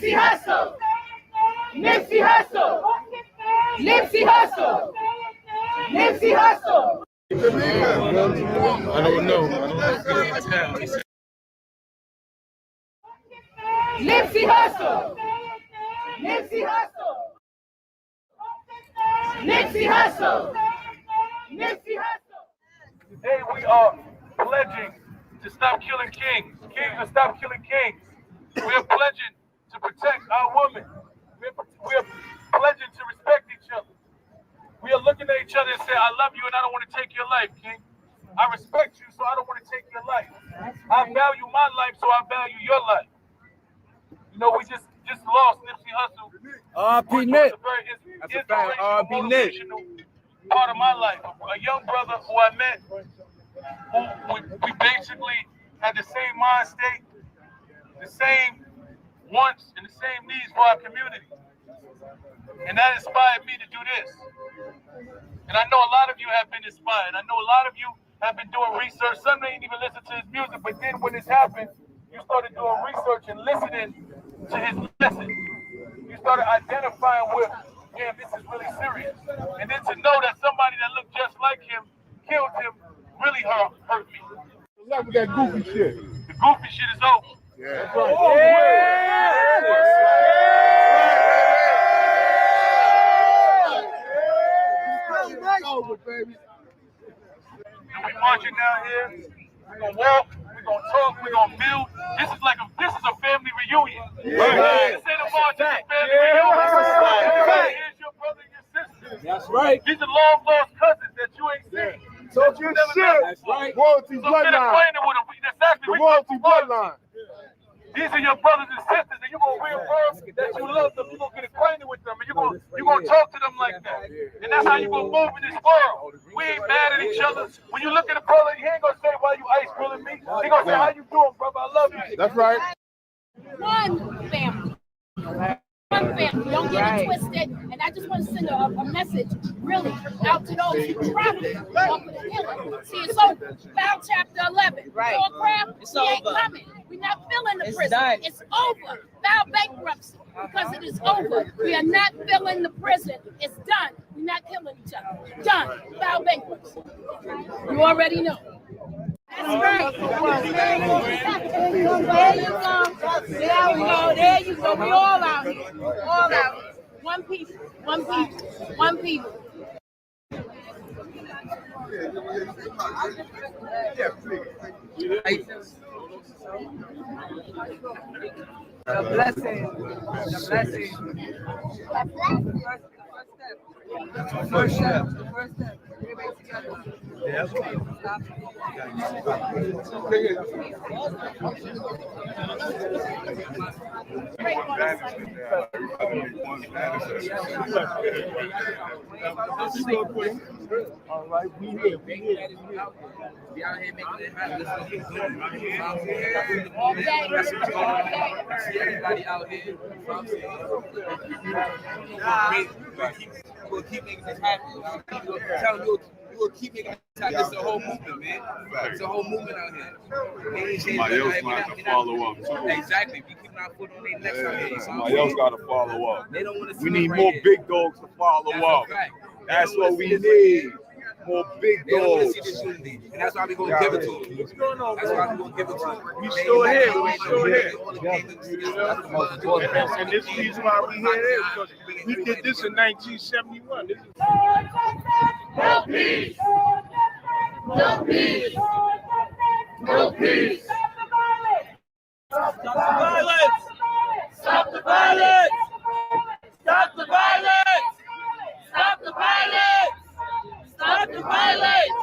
Nipsey Hussle. Nipsey Hussle. Nipsey Hussle. Nipsey Hussle. I don't know. Nipsey Hussle. Nipsey Hussle. Nipsey Hussle. Nipsey Hussle. Today we are pledging to stop killing kings. Kings to stop killing kings. We are pledging to protect our women. We are pledging to respect each other. We are looking at each other and saying, I love you and I don't want to take your life, King. I respect you, so I don't want to take your life. I value my life, so I value your life. You know, we just lost Nipsey Hussle. R.P. Nip. That's a fact. R.P. Nip. Part of my life. A young brother who I met, who we basically had the same mind state, the same wants, and the same needs for our community. And that inspired me to do this. And I know a lot of you have been inspired. I know a lot of you have been doing research. Some didn't even listen to his music, but then when this happened, you started doing research and listening to his message. You started identifying with, damn, this is really serious. And then to know that somebody that looked just like him killed him really hurt me. Enough with that goofy shit. The goofy shit is over. Yeah. That's right. Over, baby. And we marching down here. We're gonna walk. We're gonna talk. We're gonna build. This is a family reunion. Right. This ain't a march. It's a family reunion. Here's your brother and your sister. That's right. These are long lost cousins that you ain't seen. So good shit. That's right. Royalty So get bloodline. acquainted with them. Exactly. The royalty bloodline. These are your brothers and sisters, and you're gonna reaffirm that you love them. You're gonna get acquainted with them, and you're gonna talk to them like that. And that's how you're gonna move in this world. We ain't mad at each other. When you look at a brother, he ain't gonna say, why you ice grilling me? He gonna say, how you doing, brother? I love you. That's right. One family. One family. Don't get it twisted. And I just want to send a message, really, out to those who travel off of the hill. See, it's over. Foul chapter 11. Right. All crap, we ain't coming. We're not filling the prison. Done. It's over. Foul bankruptcy. Because it is over. We are not filling the prison. It's done. We're not killing each other. Done. Foul bankruptcy. You already know. That's right. There you go. There we go. There you go. We all out here. All out here. One people. One people. One people. The blessing. The blessing. First step. First step. Everybody together. Yeah, all right, we here. We out here making it happen. Everybody out here. We'll keep making this happen. We'll keep making this happen. It's a whole movement, man. It's a whole movement out here. Somebody else might have to follow up too. Exactly. We keep our foot on their necks out here. Somebody else got to follow up. They don't want to see We need right more here. big dogs to follow up. That's what we need. More big They don't want to dogs. see this unity, and that's why we're gonna give it to them. What's going on, That's why we're gonna give it to them. We still here. We still here. And And this is why we here is because we did this in 1971. This is No peace. No peace. No peace. Stop the violence! Stop the violence. Stop the violence. Stop the violence. Stop the violence.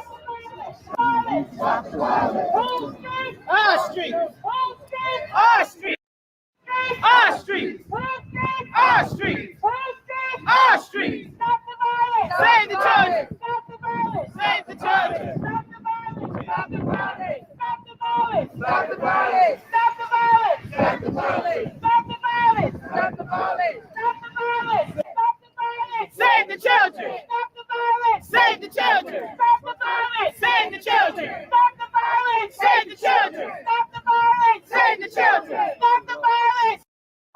Stop the violence. Our street. Our street. Our street. Our street. Our street. Save the children. Save the children. Stop the violence. Stop the violence. Stop the violence. Stop the violence. Stop the violence. Stop the violence. Stop the violence. Stop the violence. Stop the violence. Save the children. Stop the violence. Save the children. Stop the violence. Save the children. Stop the violence. Save the children. Stop the violence. Save the children. Stop the violence.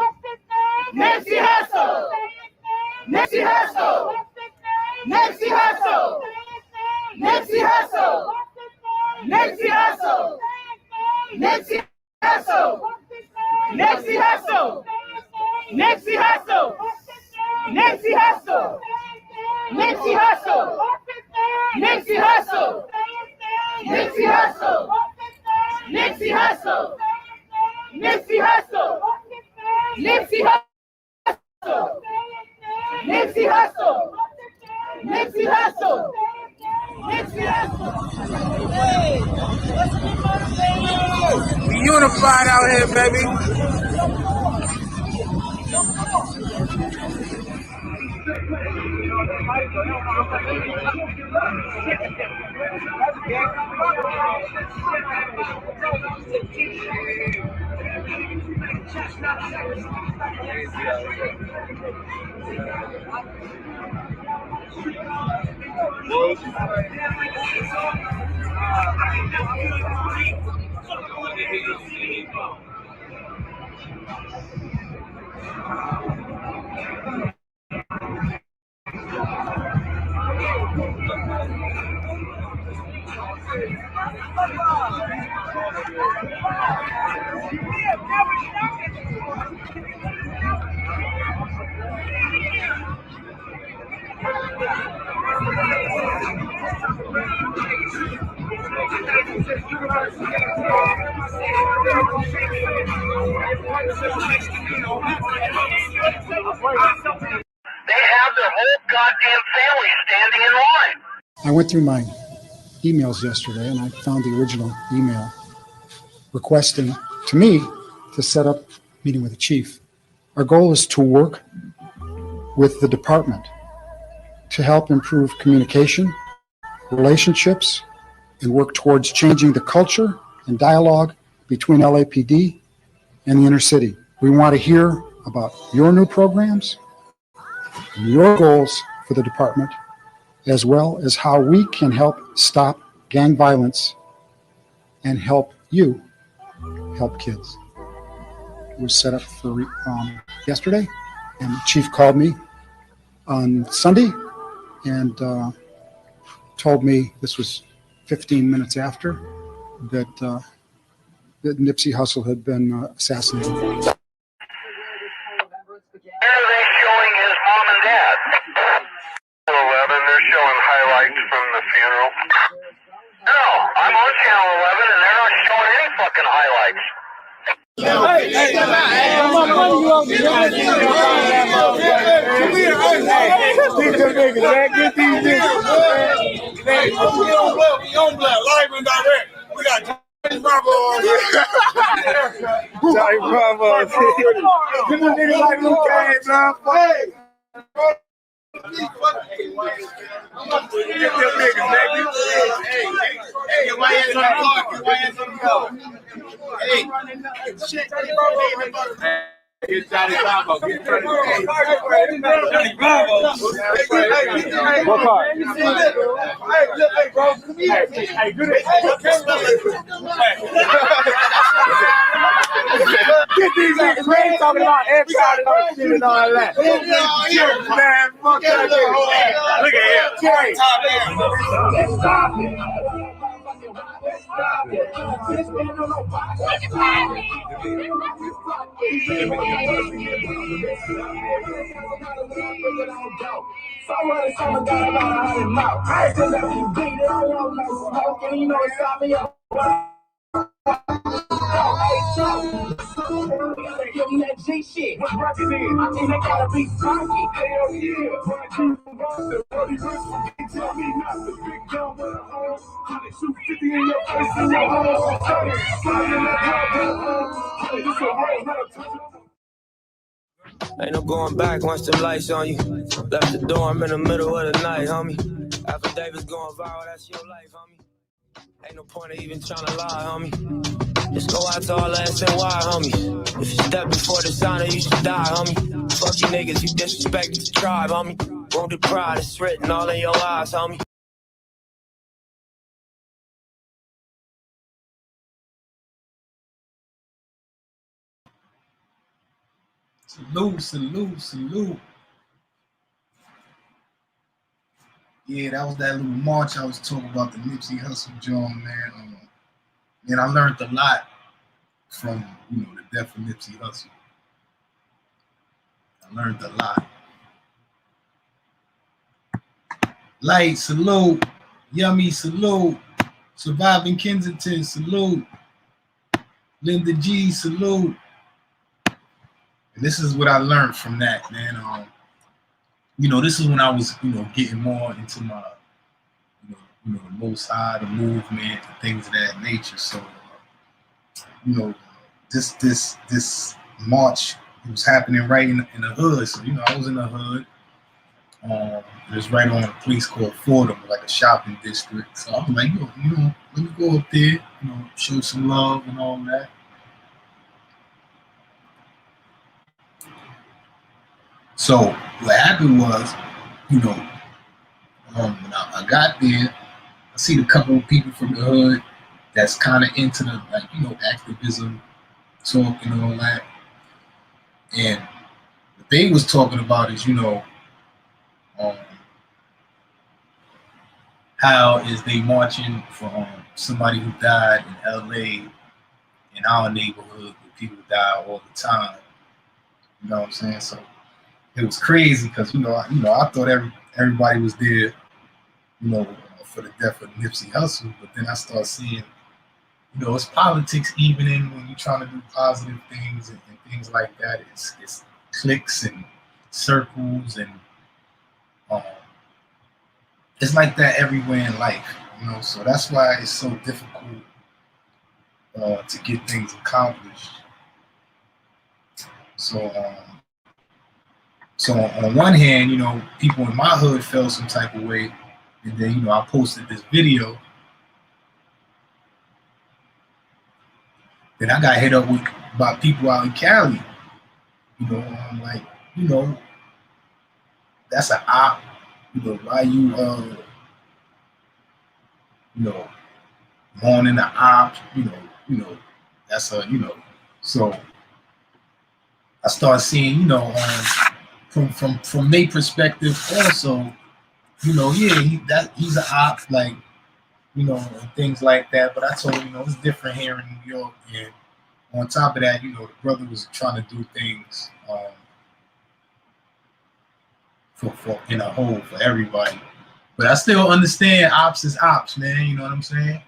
Justice now. Hussle. Nipsey Hussle. Nipsey Hussle. Nipsey Hussle. Nipsey Hussle. Nipsey Hussle. Nipsey Hussle. Nipsey Hussle. Nipsey Hussle. Nipsey Hussle. Nipsey Hussle. Nipsey Hussle. Nipsey Hussle. Nipsey Hussle. Nipsey Hussle. Nipsey Hussle. Nipsey Hussle. Nipsey Hussle. Hey, We unified out here, baby. I went through my emails yesterday and I found the original email requesting to me to set up a meeting with the chief. Our goal is to work with the department to help improve communication, relationships, and work towards changing the culture and dialogue between LAPD and the inner city. We want to hear about your new programs and your goals for the department, as well as how we can help stop gang violence and help you help kids. It was set up for yesterday, and the chief called me on Sunday and told me, this was 15 minutes after, that that Nipsey Hussle had been assassinated. Here they're showing his mom and dad. 11, they're showing highlights from the funeral. No, I'm on Channel 11 and they're not showing any fucking highlights. We got Johnny Bravo on here. Johnny Bravo on here. Give a nigga like Luke Cage, man. Hey. Get them niggas, baby. Hey, why you on the park? Why you on the go? Hey, shit, Johnny Bravo. Get Johnny Bravo. Get Johnny Bravo. What part? Hey, look, hey, bro. Come here. Hey, good. Get these niggas, man. Talking about everybody and shit and all that. Man, fuck that nigga. Look at him. Give me that G shit. What's rapping in? I think they gotta be funky. Hell yeah. Tell me not to big gun with a home. 150 in your face and your home. Ain't no going back once the lights on you. Left the dorm in the middle of the night, homie. Affidavits going viral, that's your life, homie. Ain't no point of even trying to lie, homie. Just go out to all the SNY, homie. If you step before the sign, you should die, homie. Fuck you niggas, you disrespected the tribe, homie. Wounded pride, it's written all in your eyes, homie. Salute. Yeah, that was that little march I was talking about, the Nipsey Hussle John, man. And I learned a lot from, the death of Nipsey Hussle. I learned a lot. Light, salute. Yummy, salute. Surviving Kensington, salute. Linda G, salute. And this is what I learned from that, man. This is when I was, getting more into my, the Most High, the movement, and things of that nature. So, this march was happening right in the hood. So, I was in the hood. It was right on a place called Fordham, like a shopping district. So I'm like, let me go up there, show some love and all that. So what happened was, when I got there, I seen a couple of people from the hood that's kind of into the, activism talk and all that. And what they was talking about is, how is they marching for somebody who died in LA in our neighborhood where people die all the time. You know what I'm saying? So it was crazy because I thought everybody was there, for the death of Nipsey Hussle, but then I started seeing, it's politics even in when you're trying to do positive things and things like that. It's cliques and circles and it's like that everywhere in life, so that's why it's so difficult to get things accomplished. So on one hand, people in my hood felt some type of way, and then I posted this video. Then I got hit up by people out in Cali. I'm like, that's an op. Why you, mourning the ops, that's a, so I started seeing, from their perspective also, he's an op, like, and things like that. But I told him, it's different here in New York. And on top of that, the brother was trying to do things, for in a whole for everybody. But I still understand ops is ops, man. You know what I'm saying?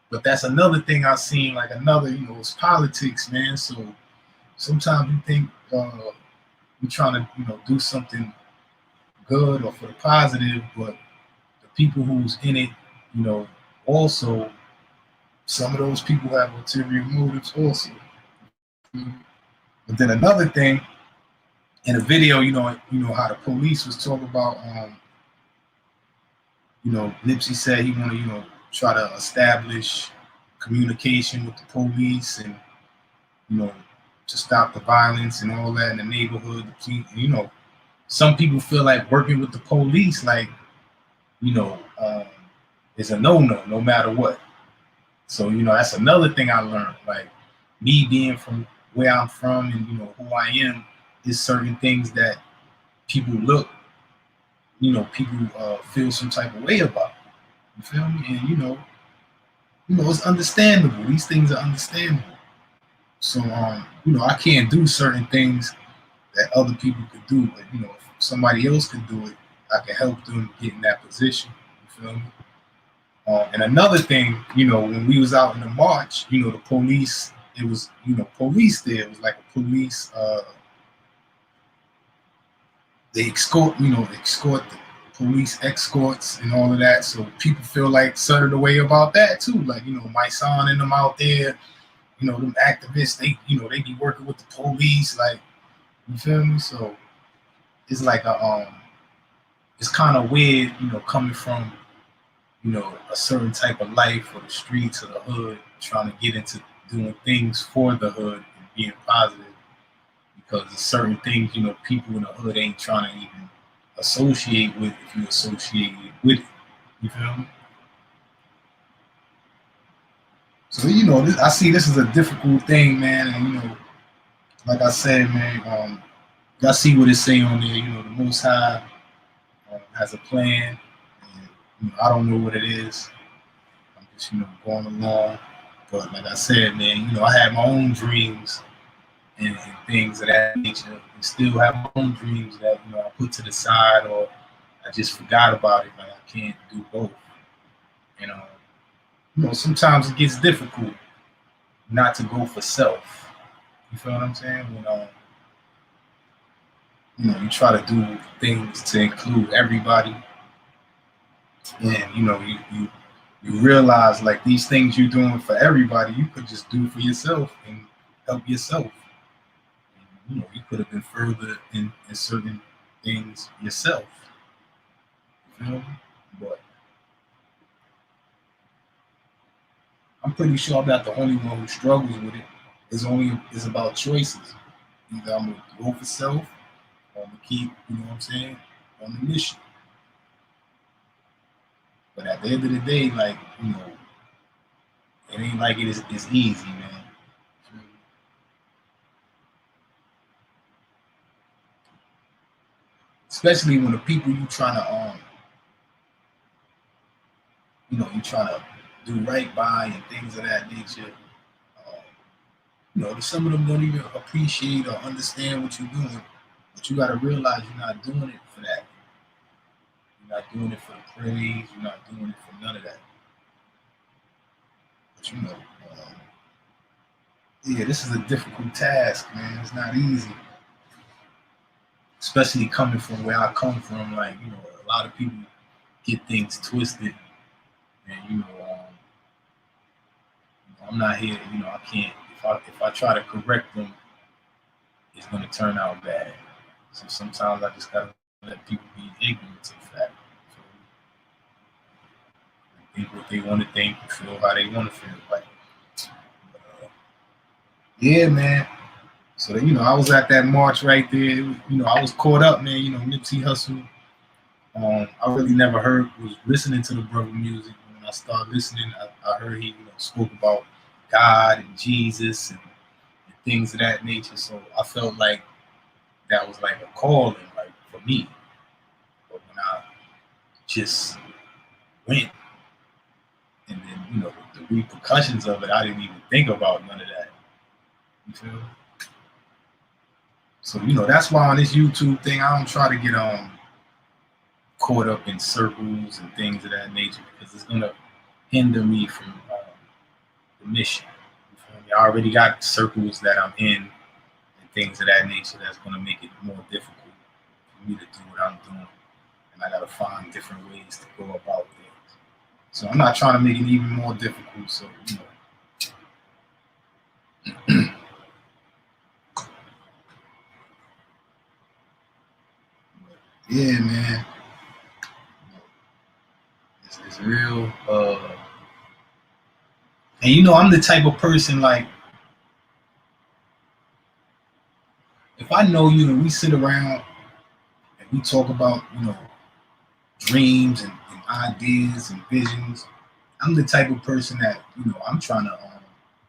But that's another thing I've seen, like another, it's politics, man. So sometimes you think you're trying to, do something good or for the positive, but the people who's in it, also some of those people have ulterior motives also. But then another thing, in a video, how the police was talking about, Nipsey said he want to, try to establish communication with the police and, to stop the violence and all that in the neighborhood. Some people feel like working with the police, like, is a no-no, no matter what. So, that's another thing I learned. Like, me being from where I'm from and, who I am, is certain things that people people feel some type of way about. You feel me? And it's understandable. These things are understandable. So I can't do certain things that other people could do, but if somebody else could do it, I can help them get in that position. You feel me? And another thing, when we was out in the march, the police, it was, police there. It was like a police, they escort the police escorts and all of that. So people feel like certain way about that too. Like, my son and them out there, them activists, they be working with the police, like, you feel me? So it's like it's kind of weird, coming from, a certain type of life or the streets or the hood, trying to get into doing things for the hood and being positive. Because there's certain things, people in the hood ain't trying to even associate with if you associate with it. You feel me? So, I see this is a difficult thing, man. And, like I said, man, y'all see what it say on there. You know, the Most High has a plan. And, you know, I don't know what it is. I'm just, you know, going along. But like I said, man, you know, I had my own dreams and things of that nature, and still have my own dreams that, you know, I put to the side or I just forgot about it. Like I can't do both. You know, sometimes it gets difficult not to go for self. You feel what I'm saying? When you know, you try to do things to include everybody, and you know, you realize like these things you're doing for everybody, you could just do for yourself and help yourself. You know, you could have been further in certain things yourself. You feel me? But I'm pretty sure I'm not the only one who struggles with it. It's about choices. Either I'm gonna go for self, or I'm gonna keep, you know what I'm saying, on the mission. But at the end of the day, like, you know, it ain't like it's easy, man. Especially when the people you trying to you know, you trying to do right by and things of that nature. You know, some of them don't even appreciate or understand what you're doing. But you got to realize you're not doing it for that. You're not doing it for the praise. You're not doing it for none of that. But you know, yeah, this is a difficult task, man. It's not easy. Especially coming from where I come from, like, you know, a lot of people get things twisted. And, you know, I'm not here, you know, I can't, if I try to correct them, it's going to turn out bad. So sometimes I just got to let people be ignorant to the fact. So, think what they want to think, feel how they want to feel. Like, yeah, man. So, you know, I was at that march right there. You know, I was caught up, man. You know, Nipsey Hussle. I really never was listening to the brother music. When I started listening, I heard he, you know, spoke about God and Jesus and things of that nature. So I felt like that was like a calling, like for me. But when I just went, and then, you know, the repercussions of it, I didn't even think about none of that. You feel? So, you know, that's why on this YouTube thing, I don't try to get caught up in circles and things of that nature, because it's gonna hinder me from the mission. You feel me? I already got circles that I'm in and things of that nature that's gonna make it more difficult for me to do what I'm doing, and I gotta find different ways to go about things. So I'm not trying to make it even more difficult. So, you know. Yeah, man. It's real. And you know, I'm the type of person, like, if I know you and we sit around and we talk about, you know, dreams and ideas and visions, I'm the type of person that, you know, I'm trying to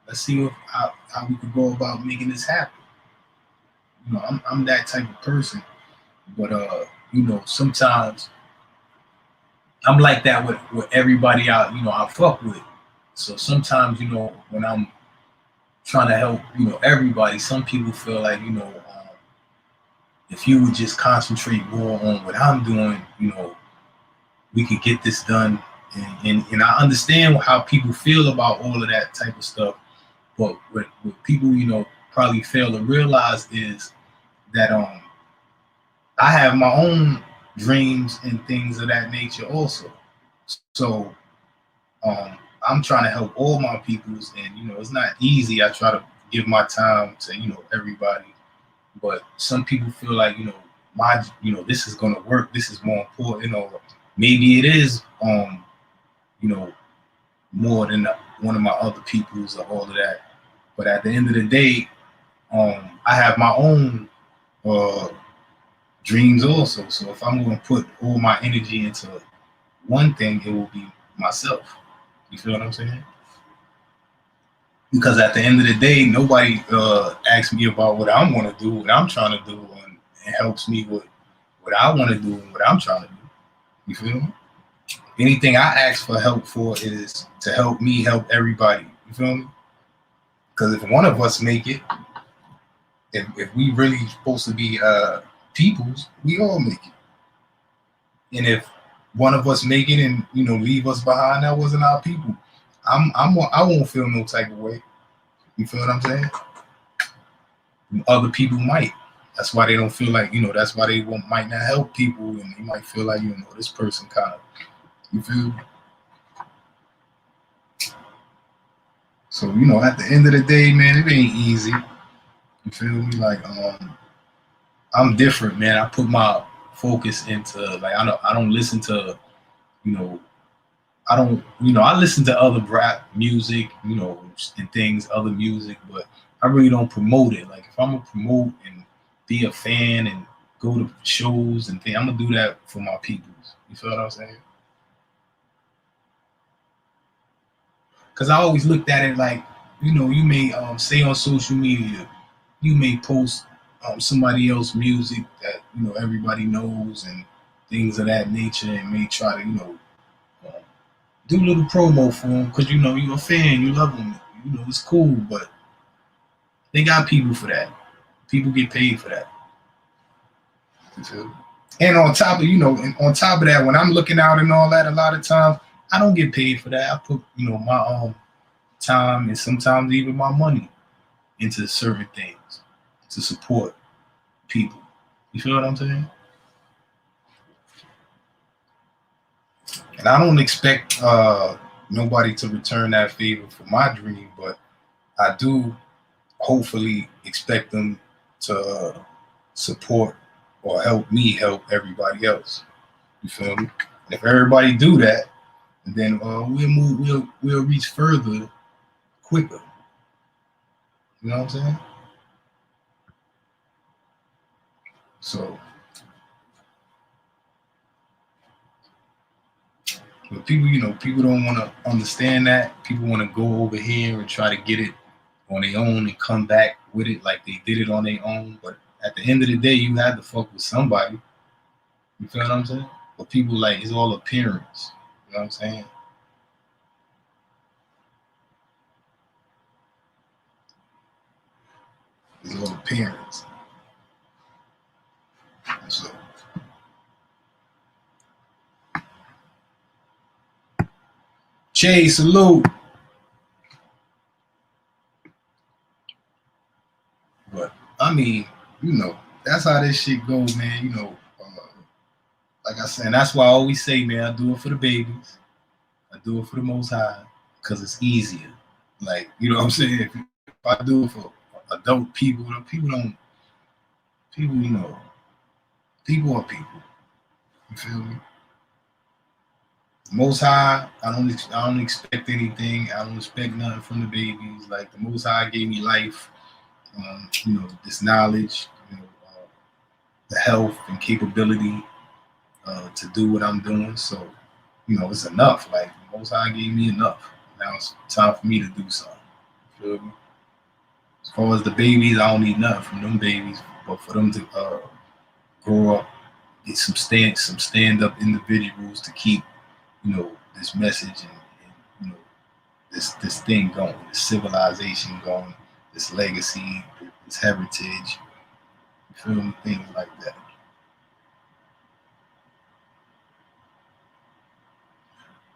let's see how we could go about making this happen. You know, I'm that type of person. But you know, sometimes I'm like that with everybody I fuck with. So sometimes, you know, when I'm trying to help, you know, everybody, some people feel like, you know, if you would just concentrate more on what I'm doing, you know, we could get this done. And I understand how people feel about all of that type of stuff. But what people, you know, probably fail to realize is that I have my own dreams and things of that nature also. So I'm trying to help all my peoples, and, you know, it's not easy. I try to give my time to, you know, everybody, but some people feel like, you know, this is gonna work, this is more important, or maybe it is you know, more than one of my other peoples or all of that. But at the end of the day, I have my own dreams also. So if I'm going to put all my energy into one thing, it will be myself. You feel what I'm saying? Because at the end of the day, nobody asks me about what I want to do, what I'm trying to do, it helps me with what I want to do and what I'm trying to do. You feel me? Anything I ask for help for is to help me help everybody. You feel me? Because if one of us make it, if we really supposed to be peoples, we all make it. And if one of us make it and leave us behind, that wasn't our people. I won't feel no type of way. You feel what I'm saying? And other people might. That's why they don't feel like that's why they might not help people, and they might feel like this person kind of. You feel me? So at the end of the day, man, it ain't easy. You feel me? Like I'm different, man. I put my focus into I don't listen to I listen to other rap music, and things, other music, but I really don't promote it. Like if I'm gonna promote and be a fan and go to shows and things, I'm gonna do that for my peoples. You feel what I'm saying? Because I always looked at it like, you may say on social media, you may post somebody else's music that everybody knows and things of that nature, and may try to do a little promo for them because you're a fan, you love them, it's cool, but they got people for that. People get paid for that. And on top of that, when I'm looking out and all that, a lot of times I don't get paid for that. I put my time and sometimes even my money into certain things to support people. You feel what I'm saying? And I don't expect nobody to return that favor for my dream, but I do hopefully expect them to support or help me help everybody else. You feel me? And if everybody do that, then we'll reach further quicker. You know what I'm saying? So, but people don't want to understand that. People want to go over here and try to get it on their own and come back with it like they did it on their own. But at the end of the day, you had to fuck with somebody. You feel what I'm saying? But people it's all appearance. You know what I'm saying? It's all appearance. So. Jay, salute. But I mean, that's how this shit goes, man. Like I said, and that's why I always say, man, I do it for the babies. I do it for the Most High because it's easier. Like, you know what I'm saying? If I do it for adult people are people. You feel me? Most High, I don't expect anything. I don't expect nothing from the babies. Like the Most High gave me life, this knowledge, the health and capability to do what I'm doing. So, it's enough. Like the Most High gave me enough. Now it's time for me to do something. You feel me? As far as the babies, I don't need nothing from them babies, but for them to grow up, get some stand-up individuals to keep this message and this thing going, this civilization going, this legacy, this heritage, you feel me? Things like that.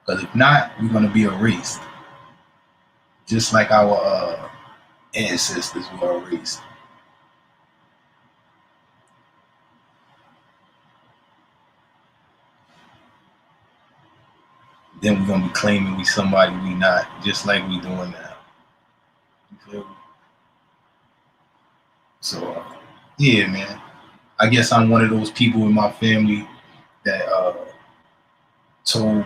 Because if not, we're gonna be erased, just like our ancestors were erased. Then we're gonna be claiming we somebody we not, just like we doing now. You feel me? So yeah, man. I guess I'm one of those people in my family that told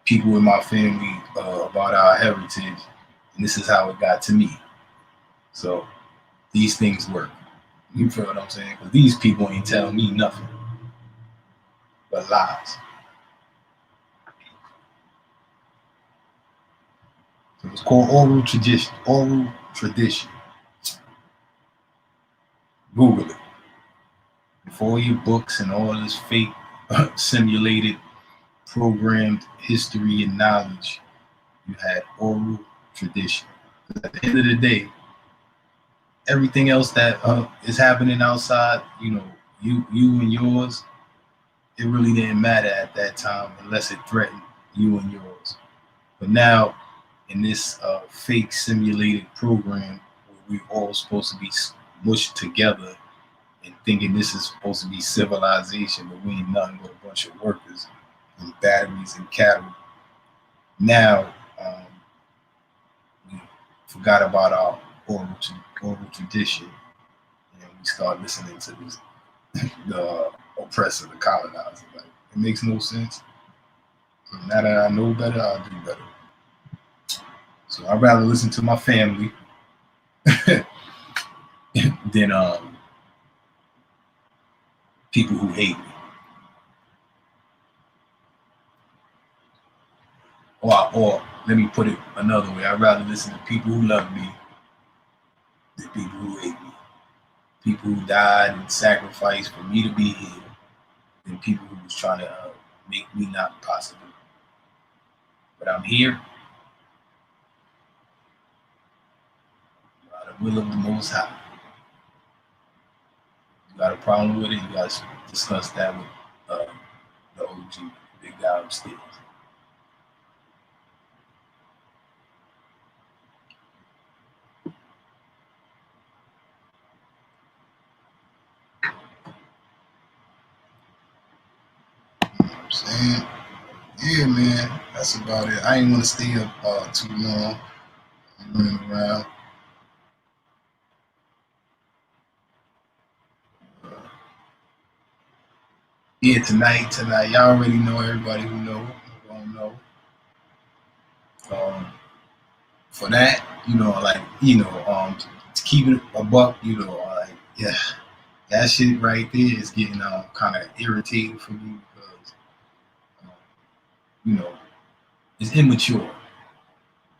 people in my family about our heritage, and this is how it got to me. So these things work. You feel what I'm saying? Because these people ain't telling me nothing but lies. So it's called oral tradition. Oral tradition. Google it. for all your books and all this fake simulated programmed history and knowledge, you had oral tradition. At the end of the day, everything else that is happening outside, you and yours, it really didn't matter at that time unless it threatened you and yours. But now, in this fake simulated program, where we're all supposed to be mushed together and thinking this is supposed to be civilization, but we ain't nothing but a bunch of workers and batteries and cattle. Now, we forgot about our oral tradition, and we start listening to this, the oppressor, the colonizer. Like, it makes no sense. So now that I know better, I'll do better. So I'd rather listen to my family than people who hate me. Or let me put it another way. I'd rather listen to people who love me than people who hate me. People who died and sacrificed for me to be here than people who was trying to make me not possible. But I'm here by the will of the Most High. You got a problem with it, you got to discuss that with the OG, big guy upstairs. Saying, yeah, man, that's about it. I ain't want to stay up too long. I'm running around. Yeah, tonight, y'all already know. Everybody who know, don't know. For that, to keep it a buck, yeah, that shit right there is getting kind of irritating for me because, it's immature.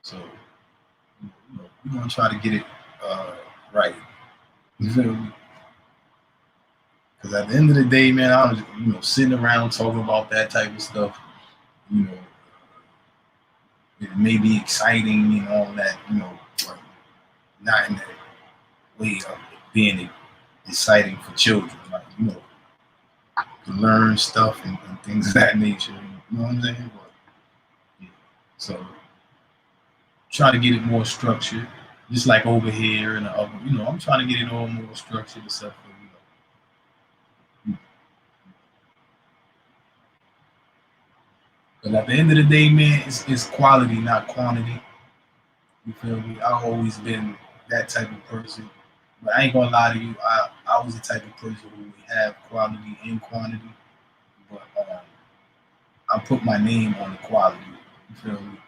So, we're gonna try to get it right. You feel me? Because at the end of the day, man, I was, sitting around talking about that type of stuff. It may be exciting and all that, but not in that way of being exciting for children, like, to learn stuff and things of that nature. You know what I'm saying? But, yeah. So try to get it more structured, just like over here and the other. I'm trying to get it all more structured and stuff. But at the end of the day, man, it's quality, not quantity. You feel me? I've always been that type of person. But I ain't gonna lie to you, I was the type of person who would have quality and quantity. But I put my name on the quality. You feel me?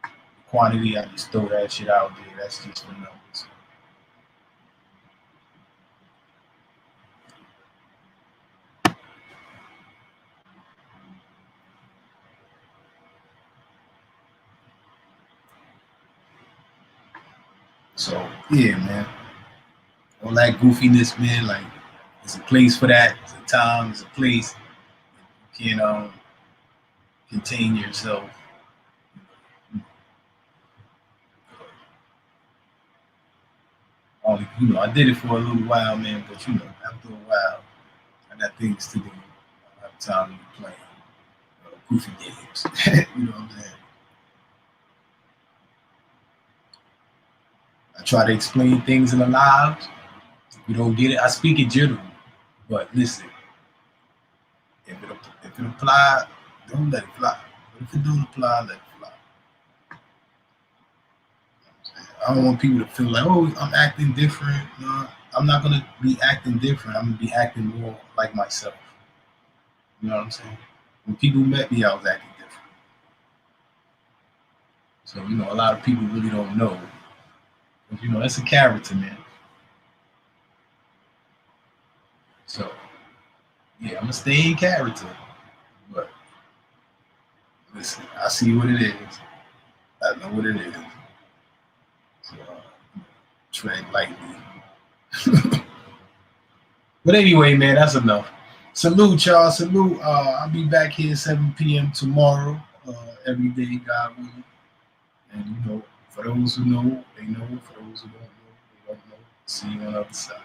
The quantity, I just throw that shit out there. That's just the numbers. So yeah, man. All that goofiness, man, like there's a place for that, there's a time, there's a place. You can contain yourself. I did it for a little while, man, but after a while, I got things to do. I have time to play goofy games. You know what I'm saying? I try to explain things in the lives. If you don't get it, I speak it generally. But listen, if it apply, don't let it fly. But if it don't apply, let it fly. I don't want people to feel like, oh, I'm acting different. No, I'm not gonna be acting different. I'm gonna be acting more like myself. You know what I'm saying? When people met me, I was acting different. So, a lot of people really don't know. But, that's a character, man. So, yeah, I'm gonna stay in character. But listen, I see what it is. I know what it is. So, tread lightly. But anyway, man, that's enough. Salute, y'all. Salute. I'll be back here 7 p.m. tomorrow. Every day, God willing. And you know, for those who know, they know. For those who don't know, they don't know. See you on the other side.